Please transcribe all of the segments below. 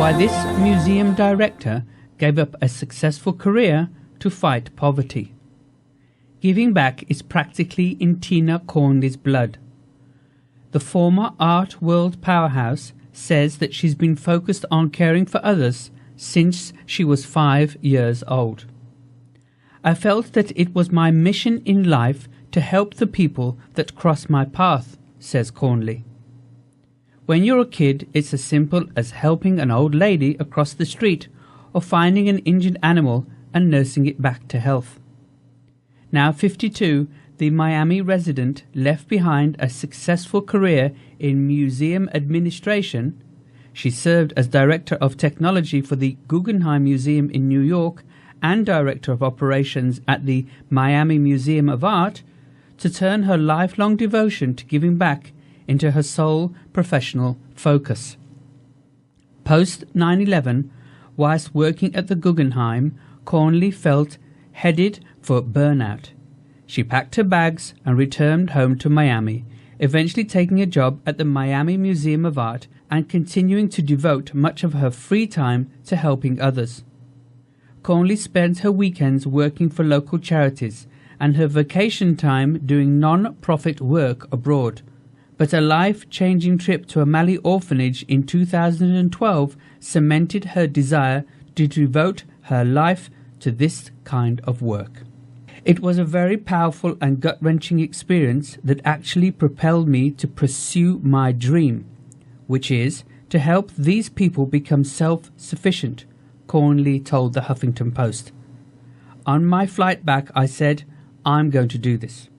why this museum director gave up a successful career to fight poverty. Giving back is practically in Tina Cornley's blood. The former art world powerhouse says that she's been focused on caring for others since she was 5 years old. I felt that it was my mission in life to help the people that cross my path, says Cornley. When you're a kid, it's as simple as helping an old lady across the street or finding an injured animal and nursing it back to health. Now 52, the Miami resident left behind a successful career in museum administration. She served as Director of Technology for the Guggenheim Museum in New York and Director of Operations at the Miami Museum of Art, to turn her lifelong devotion to giving back into her sole professional focus. Post 9/11, whilst working at the Guggenheim, Cornley felt headed for burnout. She packed her bags and returned home to Miami, eventually taking a job at the Miami Museum of Art and continuing to devote much of her free time to helping others. Cornley spent her weekends working for local charities and her vacation time doing non-profit work abroad. But a life-changing trip to a Mali orphanage in 2012 cemented her desire to devote her life to this kind of work. It was a very powerful and gut-wrenching experience that actually propelled me to pursue my dream, which is to help these people become self-sufficient, Cornley told the Huffington Post. On my flight back, I said, I'm going to do this.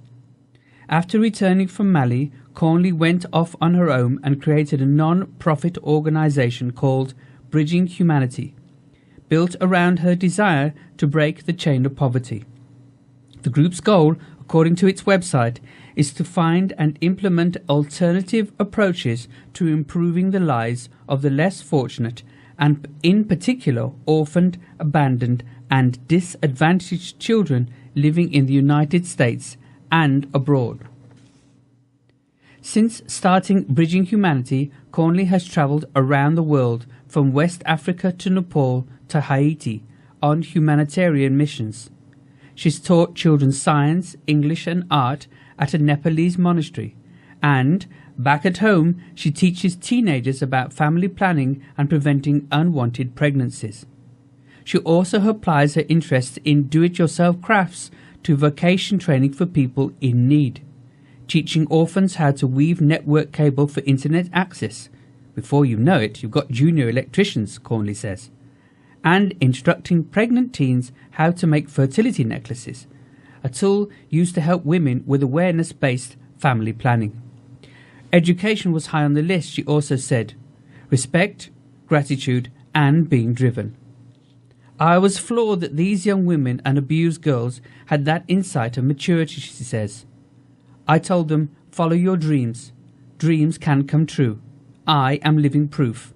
After returning from Mali, Cornley went off on her own and created a non-profit organization called Bridging Humanity, built around her desire to break the chain of poverty. The group's goal, according to its website, is to find and implement alternative approaches to improving the lives of the less fortunate and, in particular, orphaned, abandoned and disadvantaged children living in the United States and abroad. Since starting Bridging Humanity, Cornley has travelled around the world, from West Africa to Nepal to Haiti, on humanitarian missions. She's taught children science, English and art at a Nepalese monastery, and, back at home, she teaches teenagers about family planning and preventing unwanted pregnancies. She also applies her interests in do-it-yourself crafts to vocation training for people in need, teaching orphans how to weave network cable for internet access. Before you know it, you've got junior electricians, Cornley says, and instructing pregnant teens how to make fertility necklaces, a tool used to help women with awareness-based family planning. Education was high on the list, she also said. Respect, gratitude, and being driven. I was floored that these young women and abused girls had that insight and maturity, she says. I told them, follow your dreams. Dreams can come true. I am living proof.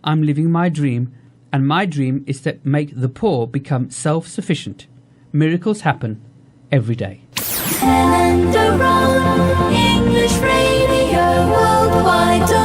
I'm living my dream, and my dream is to make the poor become self-sufficient. Miracles happen every day. Helen, Doron, English Radio Worldwide.